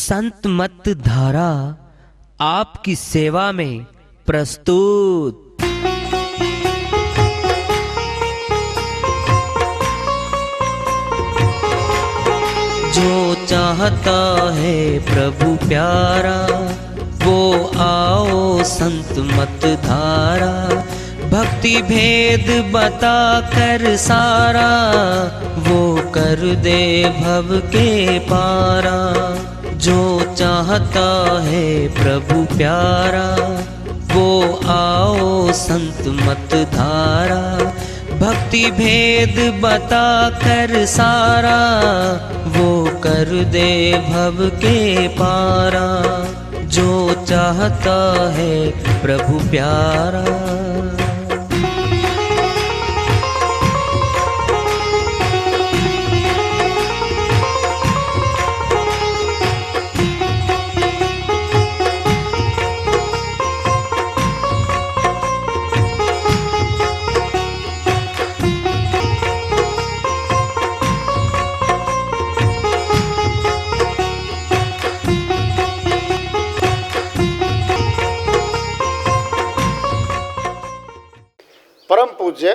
संत मत धारा आपकी सेवा में प्रस्तुत। जो चाहता है प्रभु प्यारा वो आओ संत मत धारा, भक्ति भेद बता कर सारा वो कर दे भव के पारा। जो चाहता है प्रभु प्यारा वो आओ संत मत धारा, भक्ति भेद बता कर सारा वो कर दे भव के पारा। जो चाहता है प्रभु प्यारा। परम पूज्य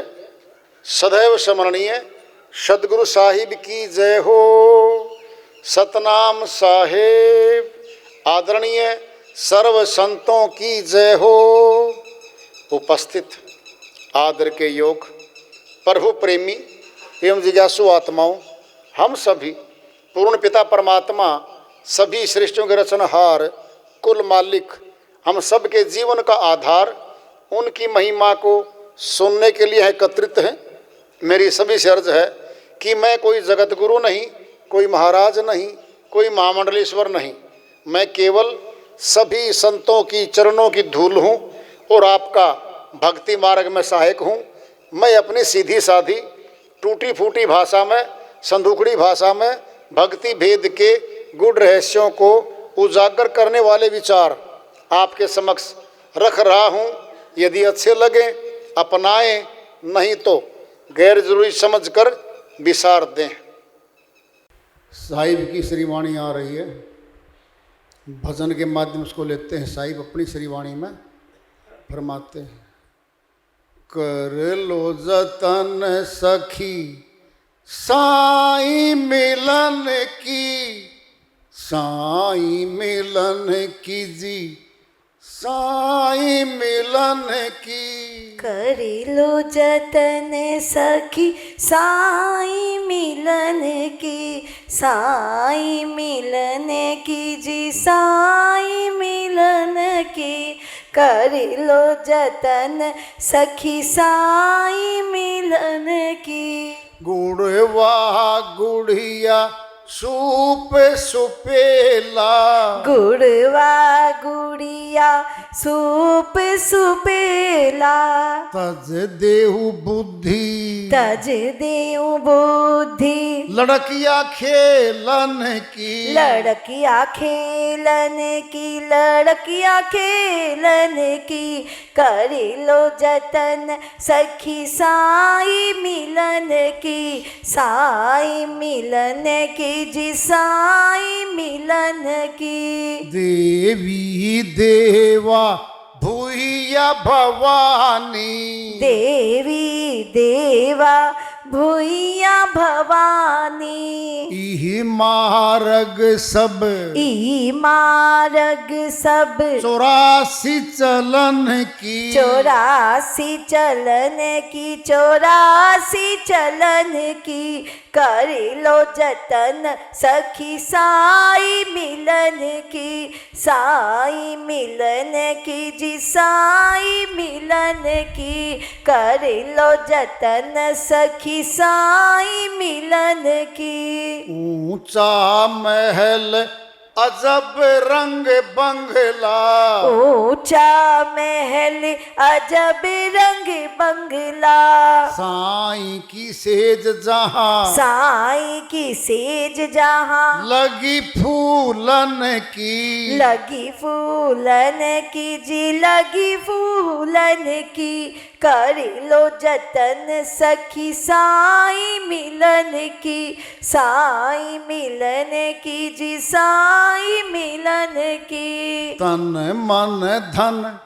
सदैव स्मरणीय सदगुरु साहिब की जय हो। सतनाम साहेब आदरणीय सर्व संतों की जय हो। उपस्थित आदर के योग प्रभु प्रेमी एवं जिज्ञासु आत्माओं, हम सभी पूर्ण पिता परमात्मा सभी सृष्टियों के रचनहार कुल मालिक हम सब के जीवन का आधार उनकी महिमा को सुनने के लिए एकत्रित हैं। मेरी सभी से अर्ज है कि मैं कोई जगत गुरु नहीं, कोई महाराज नहीं, कोई महामंडलेश्वर नहीं, मैं केवल सभी संतों की चरणों की धूल हूँ और आपका भक्ति मार्ग में सहायक हूँ। मैं अपनी सीधी साधी टूटी फूटी भाषा में, संदूकड़ी भाषा में भक्ति भेद के गुड़ रहस्यों को उजागर करने वाले विचार आपके समक्ष रख रहा हूँ। यदि अच्छे लगे अपनाएं, नहीं तो गैर जरूरी समझकर विसार दें। साहिब की श्रीवाणी आ रही है, भजन के माध्यम से उसको लेते हैं। साहिब अपनी श्रीवाणी में फरमाते हैं, कर लो जतन सखी साईं मिलन की, साईं मिलन की जी, साईं मिलन की। कर लो जतन सखी साईं मिलन की, साईं मिलन की जी, साईं मिलन की। कर लो जतन सखी साईं मिलन की। गुड़वा गुड़िया सूप सुपेला, गुड़वा गुड़िया सूप सुपेला। तज देहु बुद्धि, तज देऊ बुद्धि, लड़किया खेलन की, लड़किया खेलन की, लड़किया खेलन की। कर लो जतन सखी साईं मिलन की, साईं मिलन की जी, साईं मिलन की। देवी देवा भूया भवानी, देवी देवा भूया भवानी। इहि मार्ग सब, ई मार्ग सब, 84 चलन की, 84 चलन की, 84 चलन की। कर लो जतन सखी साईं मिलन की, साईं मिलन की जी, साईं मिलन की। कर लो जतन सखी साईं मिलन की। ऊंचा महल अजब रंग बंगला, ऊंचा महल अजब रंग बंगला। साईं की सेज जहाँ, साईं की सेज जहाँ, लगी फूलन की, लगी फूलन की जी, लगी फूलन की। कर लो जतन सखी साई मिलन की, साई मिलन की जी साई मिलन की। तन मन धन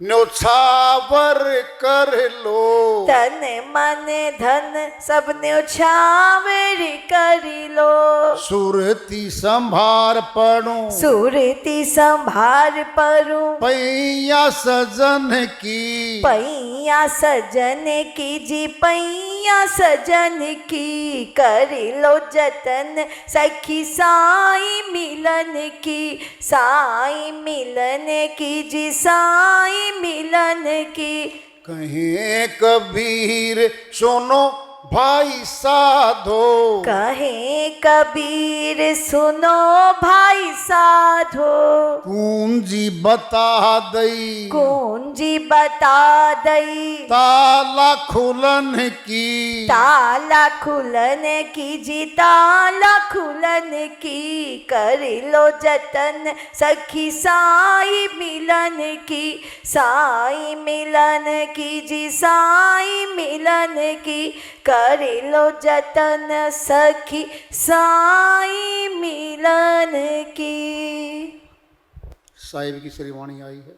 न्योछावर कर लो, तन मन धन सब न्योछावर कर लो। सुरती संभार पड़ो, सुरती संभार परूं, पैया सजन की, पैया सजन की जी पैया सजन की। कर लो जतन सखी साई मिलन की, साई मिलन की जी साई मिलन की। कहे कबीर सुनो भाई साधो, कहे कबीर सुनो भाई साधो, कुंजी बता दई, कुंजी बता दई। ताला खुलन की, ताला खुलन की जी ताला खुलन की। कर लो जतन सखी साई मिलन की, साई मिलन की जी साई मिलन की। कर लो जतन सखी साई मिलन की। साहिब की श्रीवाणी आई है,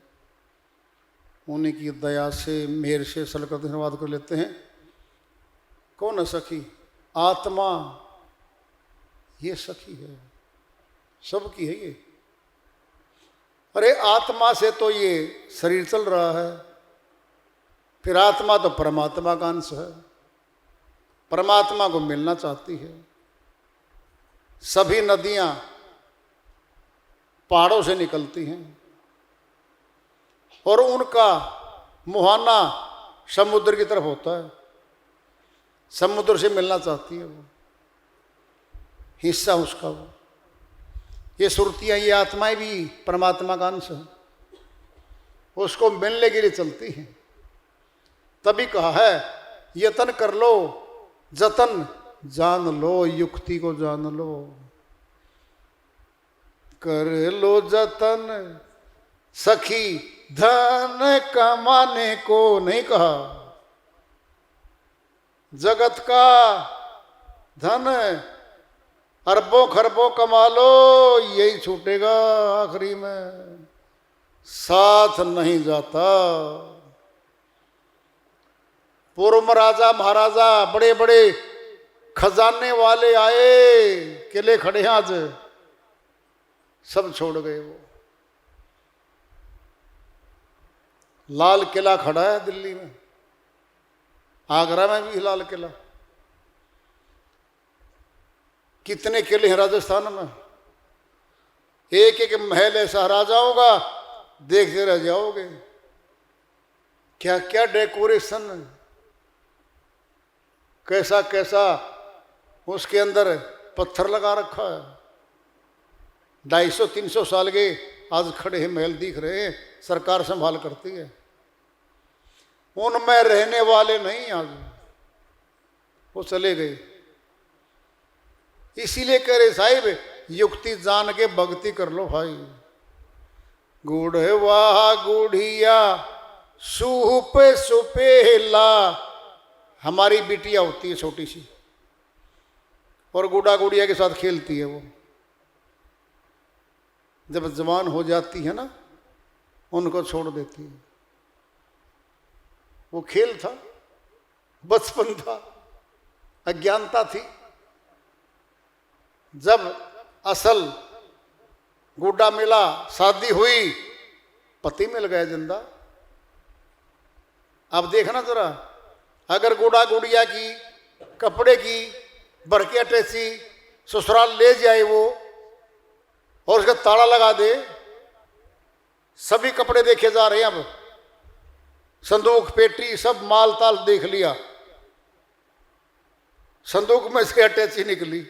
उन्हीं की दया से मेहर से सलकर धन्यवाद कर लेते हैं। कौन है सखी? आत्मा, ये सखी है, सबकी है ये। अरे आत्मा से तो ये शरीर चल रहा है, फिर आत्मा तो परमात्मा का अंश है, परमात्मा को मिलना चाहती है। सभी नदियां पहाड़ों से निकलती हैं और उनका मुहाना समुद्र की तरफ होता है, समुद्र से मिलना चाहती है वो, हिस्सा उसका वो। ये सुरतियाँ, ये आत्माएं भी परमात्मा का अंश है, उसको मिलने के लिए चलती हैं। तभी कहा है यतन कर लो, जतन जान लो, युक्ति को जान लो। कर लो जतन सखी धन कमाने को नहीं कहा, जगत का धन अरबों खरबों कमा लो, यही छूटेगा आखिरी में, साथ नहीं जाता। पूर्व में राजा महाराजा बड़े बड़े खजाने वाले आए, किले खड़े हैं आज, सब छोड़ गए वो। लाल किला खड़ा है दिल्ली में, आगरा में भी लाल किला, कितने किले हैं राजस्थान में, एक एक महल ऐसा राजाओं का, देखते रह जाओगे। क्या क्या डेकोरेशन, कैसा कैसा उसके अंदर पत्थर लगा रखा है। 250-300 साल के आज खड़े हैं महल दिख रहे हैं, सरकार संभाल करती है। उनमें रहने वाले नहीं आज, वो चले गए। इसीलिए कह रहे साहिब युक्ति जान के भक्ति कर लो भाई। गुड़वा गुड़िया सूप सुपेला, हमारी बिटिया होती है छोटी सी, और गुड़ा गुड़िया के साथ खेलती है वो। जब जवान हो जाती है ना, उनको छोड़ देती है। वो खेल था, बचपन था, अज्ञानता थी। जब असल गुड्डा मिला, शादी हुई, पति मिल गया जिंदा। अब देखना जरा, अगर गुड़ा गुड़िया की कपड़े की बरके अटैची ससुराल ले जाए वो और उसका ताला लगा दे, सभी कपड़े देखे जा रहे हैं। अब संदूक पेटी सब माल ताल देख लिया, संदूक में इसके अटैची निकली।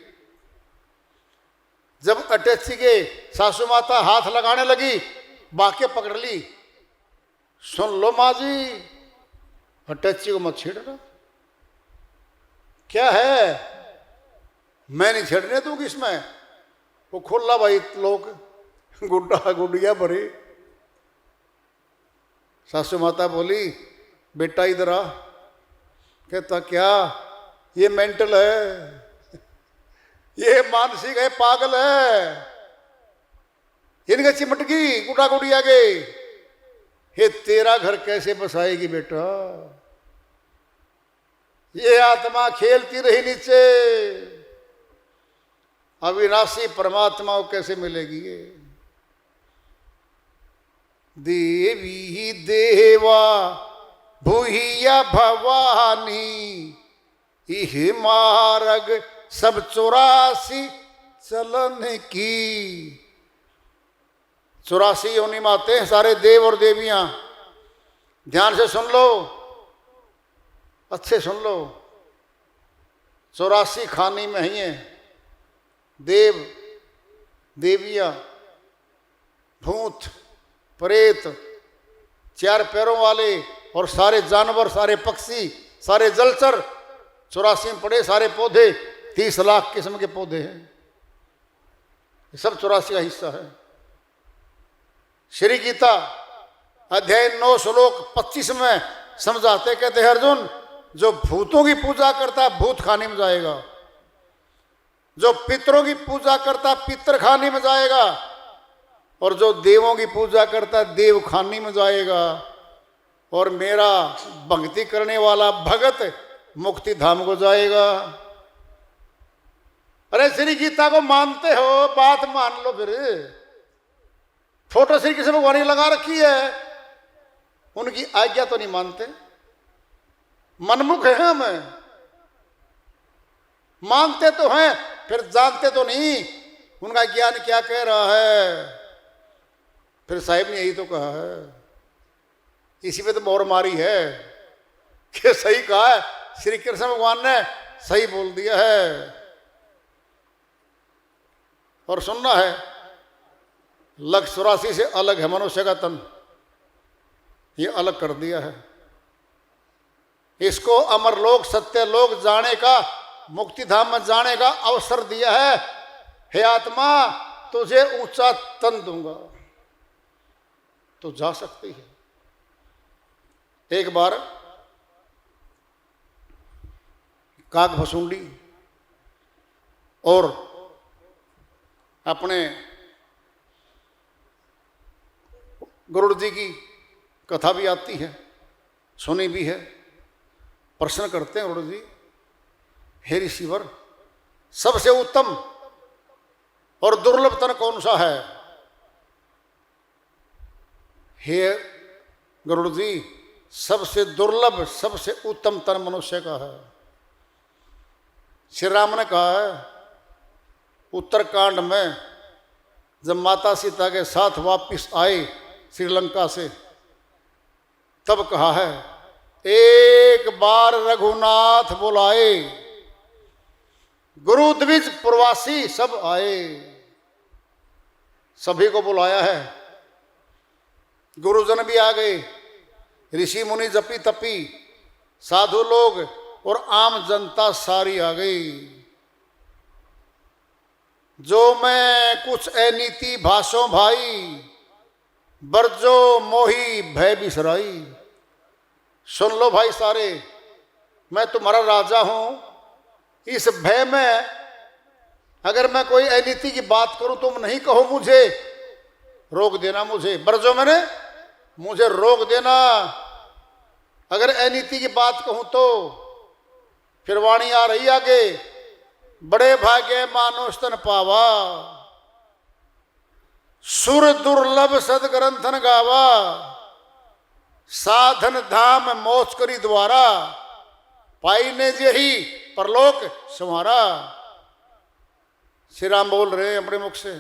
जब अटैची के सासू माता हाथ लगाने लगी, बाके पकड़ ली, सुन लो माँ जी, अटैची को मत छेड़ना। क्या है, मैं नहीं छेड़ने दूंगी इसमें। वो खोला भाई, लोग गुड्डा गुड़िया भरे। सासू माता बोली, बेटा इधर आ। कहता क्या, ये मेंटल है, ये मानसिक है, पागल है, इनके चिमटकी गुटा गुटी आ गई। ये तेरा घर कैसे बसाएगी बेटा, ये आत्मा खेलती रही नीचे, अविनाशी परमात्मा को कैसे मिलेगी ये। देवी देवा भूहिया भवानी, इह मार्ग सब 84 चलन की। 84 योनि में आते हैं सारे देव और देवियां। ध्यान से सुन लो, अच्छे सुन लो। 84 खानी में ही हैं देव देवियां, भूत प्रेत, 4 पैरों वाले और सारे जानवर, सारे पक्षी, सारे जलचर। 84 में पड़े सारे पौधे, 30 लाख किस्म के पौधे हैं, ये सब 84 का हिस्सा है। श्री गीता अध्याय 9 श्लोक 25 में समझाते, कहते हैं अर्जुन, जो भूतों की पूजा करता है भूत खाने में जाएगा, जो पितरों की पूजा करता है पितर खाने में जाएगा, और जो देवों की पूजा करता है देव खाने में जाएगा, और मेरा भक्ति करने वाला भगत मुक्ति धाम को जाएगा। अरे श्री गीता को मानते हो, बात मान लो फिर। फोटो श्री कृष्ण भगवान की लगा रखी है, उनकी आज्ञा तो नहीं मानते, मनमुख है हम। मानते तो हैं फिर जानते तो नहीं उनका ज्ञान क्या कह रहा है। फिर साहिब ने यही तो कहा है, इसी पे तो मोर मारी है कि सही कहा है, श्री कृष्ण भगवान ने सही बोल दिया है। और सुनना है, लक्ष्य 84 से अलग है मनुष्य का तन, ये अलग कर दिया है। इसको अमरलोक सत्यलोक जाने का, मुक्ति धाम में जाने का अवसर दिया है। हे आत्मा, तुझे ऊंचा तन दूंगा तो जा सकती है। एक बार काक भसुंडी और अपने गरुड़ जी की कथा भी आती है, सुनी भी है। प्रश्न करते हैं गरुड़ जी, हे ऋषिवर, सबसे उत्तम और दुर्लभ तन कौन सा है? हे गरुड़ जी, सबसे दुर्लभ सबसे उत्तम तन मनुष्य का है। श्री राम ने कहा है उत्तरकांड में, जब माता सीता के साथ वापिस आए श्रीलंका से, तब कहा है, एक बार रघुनाथ बुलाए, गुरु द्विज प्रवासी सब आए। सभी को बुलाया है, गुरुजन भी आ गए, ऋषि मुनि जपी तपी, साधु लोग और आम जनता सारी आ गई। जो मैं कुछ अनीति भाषो भाई, बरजो मोही भय बिसराई। सुन लो भाई सारे, मैं तुम्हारा राजा हूं, इस भय में अगर मैं कोई अनीति की बात करूं तुम नहीं कहो, मुझे रोक देना। मुझे बरजो मैंने मुझे रोक देना। अगर अनीति की बात कहूं तो फिर वाणी आ रही आगे, बड़े भाग्य मानो स्तन पावा, सुर दुर्लभ सदग्रंथन गावा, साधन धाम मोच करी द्वारा, पाईने जेही परलोक संवारा। श्री राम बोल रहे हैं अपने मुख से,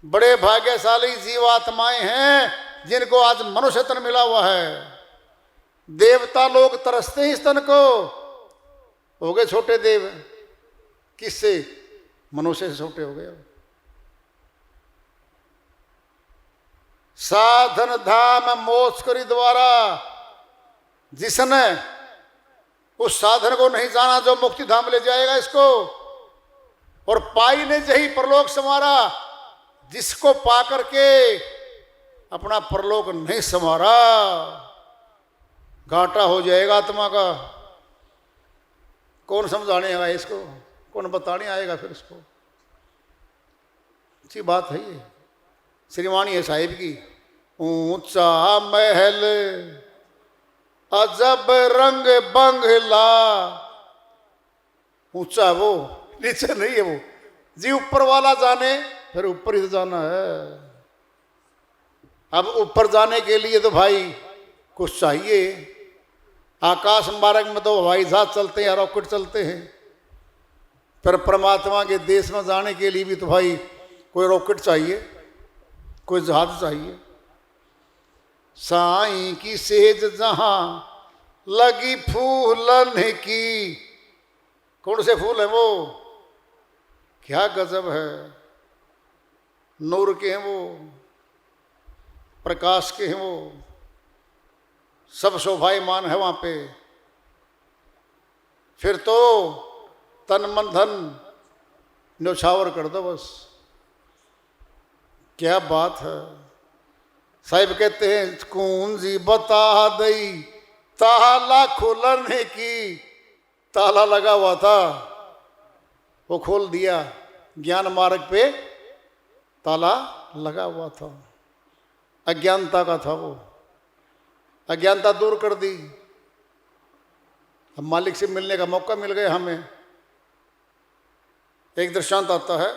बड़े भाग्यशाली जीवात्माएं हैं जिनको आज मनुष्य तन मिला हुआ है। देवता लोग तरसते हैं इस तन को, हो गए छोटे देव। किससे? मनुष्य से छोटे हो गए। साधन धाम मोक्ष करी द्वारा, जिसने उस साधन को नहीं जाना जो मुक्ति धाम ले जाएगा इसको, और पाई ने जही परलोक संवारा, जिसको पा करके अपना परलोक नहीं संवारा। घाटा हो जाएगा आत्मा का। कौन समझाने आएगा इसको, कौन बताने आएगा फिर इसको। अच्छी बात है ये। श्रीवाणी है साहिब की, ऊंचा महल अजब रंग बंगला। ऊंचा वो, नीचे नहीं है वो। जी ऊपर वाला जाने, फिर ऊपर ही तो जाना है। अब ऊपर जाने के लिए तो भाई कुछ चाहिए। आकाश मार्ग में तो हवाई जहाज चलते हैं, रॉकेट चलते हैं। फिर परमात्मा के देश में जाने के लिए भी तो भाई कोई रॉकेट चाहिए, कोई जहाज चाहिए। साईं की सेज जहां लगी फूलन की। कौन से फूल है वो, क्या गजब है। नूर के हैं वो, प्रकाश के हैं वो, सब शोभायमान है वहां पे। फिर तो तन मन धन न्यौछावर कर दो बस। क्या बात है। साहिब कहते हैं कुंजी बता दई ताला खुलने की। ताला लगा हुआ था, वो खोल दिया। ज्ञान मार्ग पे ताला लगा हुआ था, अज्ञानता का था वो। अज्ञानता दूर कर दी। अब मालिक से मिलने का मौका मिल गया हमें। एक दृष्टांत आता है।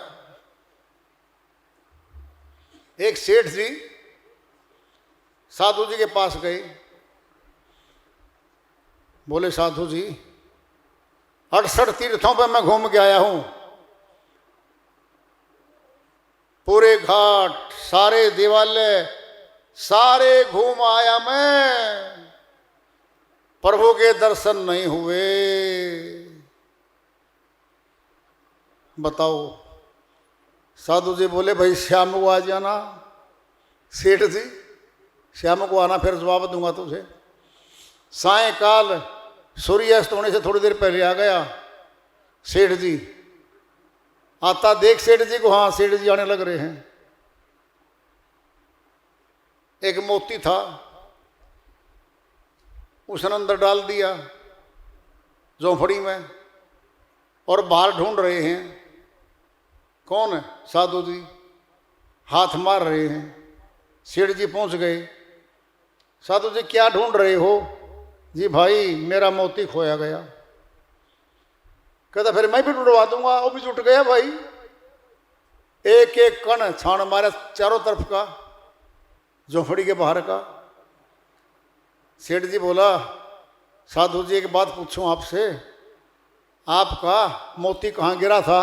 एक सेठ जी साधु जी के पास गए। बोले साधु जी 68 तीर्थों पर मैं घूम के आया हूं। पूरे घाट, सारे देवालय, सारे घूम आया मैं, प्रभु के दर्शन नहीं हुए। बताओ। साधु जी बोले भाई शाम को आ जाना। सेठ जी शाम को आना, फिर जवाब दूंगा तुझे। सायंकाल सूर्यास्त होने से थोड़ी देर पहले आ गया सेठ जी। आता देख सेठ जी को, हाँ सेठ जी आने लग रहे हैं। एक मोती था, उसने अंदर डाल दिया झोंपड़ी में, और बाहर ढूंढ रहे हैं। कौन है? साधु जी। हाथ मार रहे हैं। सेठ जी पहुंच गए। साधु जी क्या ढूंढ रहे हो? जी भाई मेरा मोती खोया गया। कहता फिर मैं भी ढूंढवा दूंगा। वो भी जुट गया भाई। एक एक कण छान मारा चारों तरफ का, झोंपड़ी के बाहर का। सेठ जी बोला साधु जी एक बात पूछूं आपसे, आपका मोती कहाँ गिरा था?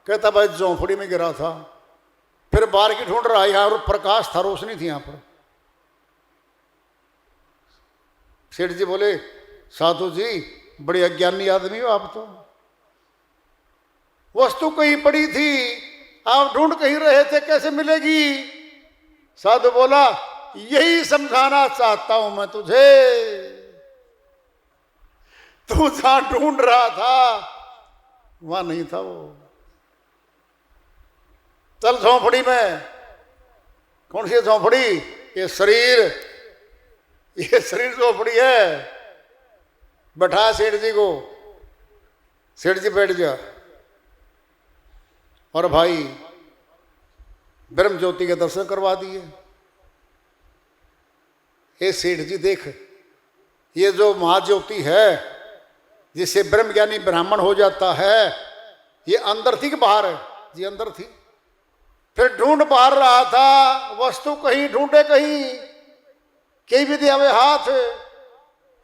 कहता भाई झोंपड़ी में गिरा था। फिर बाहर की ढूंढ रहा है, यहाँ प्रकाश था, रोशनी थी यहाँ पर। सेठ जी बोले साधु जी बड़े अज्ञानी आदमी हो आप तो। वस्तु कहीं पड़ी थी, आप ढूंढ कहीं रहे थे, कैसे मिलेगी? साधु बोला यही समझाना चाहता हूं मैं तुझे। तू जहां ढूंढ रहा था वहां नहीं था वो। चल झोंपड़ी में। कौन सी झोंपड़ी? ये शरीर, ये शरीर झोंपड़ी है। बैठा सेठ जी को। सेठ जी बैठ गया और भाई ब्रह्म ज्योति के दर्शन करवा दिए। हे सेठ जी देख, ये जो महाज्योति है जिससे ब्रह्म ज्ञानी ब्राह्मण हो जाता है, ये अंदर थी कि बाहर है? जी अंदर थी। फिर ढूंढ बाहर रहा था, वस्तु कहीं ढूंढे कहीं भी दिया हुए हाथ।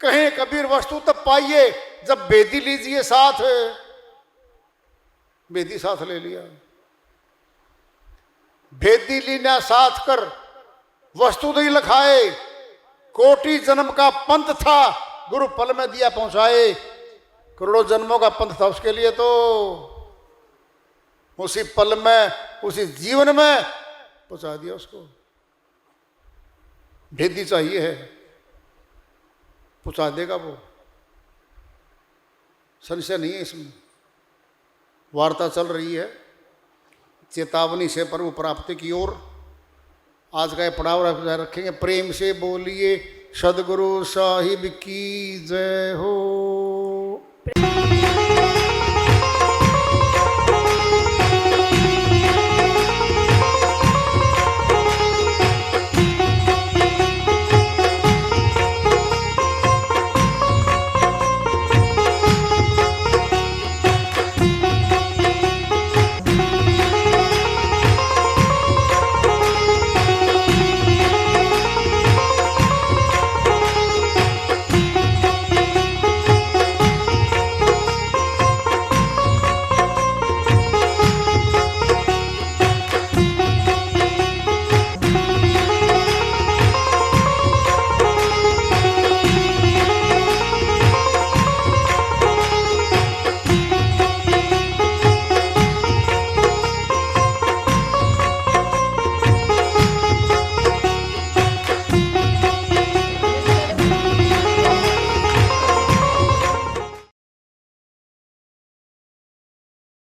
कहीं कबीर वस्तु तब पाइए जब बेदी लीजिए साथ। बेदी साथ ले लिया। बेदी लीना साथ कर वस्तु नहीं लखाए। कोटि जन्म का पंथ था, गुरु पल में दिया पहुंचाए। करोड़ों जन्मों का पंथ था उसके लिए, तो उसी पल में, उसी जीवन में पहुंचा दिया उसको। भेदी चाहिए है, पहुंचा देगा वो, संशय नहीं है इसमें। वार्ता चल रही है चेतावनी से प्रभु प्राप्ति की ओर। आज का ये पड़ाव रखेंगे। प्रेम से बोलिए सदगुरु साहिब की जय हो।